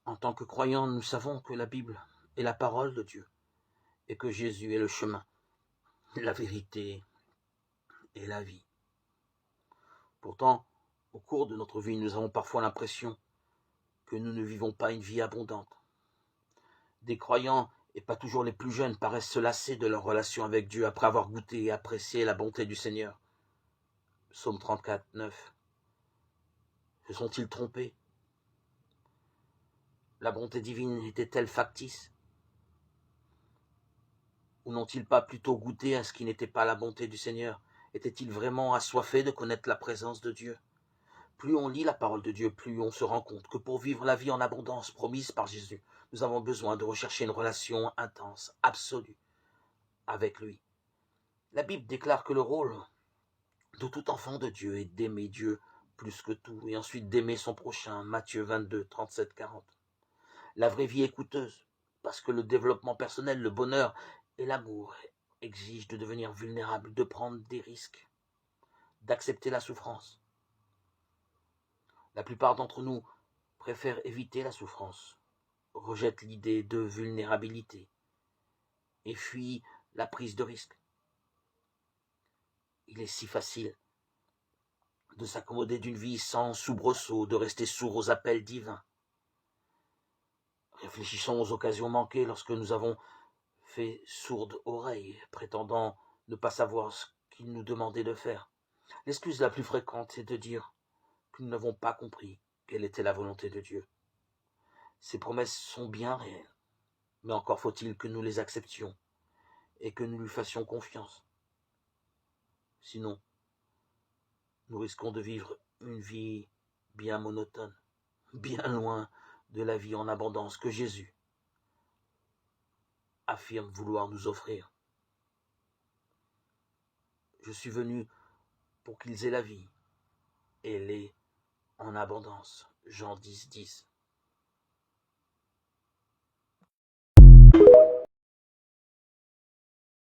En tant que croyants, nous savons que la Bible est la parole de Dieu et que Jésus est le chemin, la vérité et la vie. Pourtant, au cours de notre vie, nous avons parfois l'impression que nous ne vivons pas une vie abondante. Des croyants, et pas toujours les plus jeunes, paraissent se lasser de leur relation avec Dieu après avoir goûté et apprécié la bonté du Seigneur. Psaume 34, 9. Se sont-ils trompés? La bonté divine était-elle factice? Ou n'ont-ils pas plutôt goûté à ce qui n'était pas la bonté du Seigneur? Étaient-ils vraiment assoiffés de connaître la présence de Dieu? Plus on lit la parole de Dieu, plus on se rend compte que pour vivre la vie en abondance promise par Jésus, nous avons besoin de rechercher une relation intense, absolue, avec lui. La Bible déclare que le rôle de tout enfant de Dieu est d'aimer Dieu plus que tout, et ensuite d'aimer son prochain, Matthieu 22, 37, 40. La vraie vie est coûteuse, parce que le développement personnel, le bonheur et l'amour exigent de devenir vulnérable, de prendre des risques, d'accepter la souffrance. La plupart d'entre nous préfèrent éviter la souffrance, rejettent l'idée de vulnérabilité et fuient la prise de risque. Il est si facile de s'accommoder d'une vie sans soubresaut, de rester sourd aux appels divins. Réfléchissons aux occasions manquées lorsque nous avons fait sourde oreille, prétendant ne pas savoir ce qu'il nous demandait de faire. L'excuse la plus fréquente est de dire que nous n'avons pas compris quelle était la volonté de Dieu. Ces promesses sont bien réelles, mais encore faut-il que nous les acceptions et que nous lui fassions confiance. Sinon, nous risquons de vivre une vie bien monotone, bien loin de la vie en abondance que Jésus affirme vouloir nous offrir. Je suis venu pour qu'ils aient la vie, et l'aient en abondance. Jean 10, 10.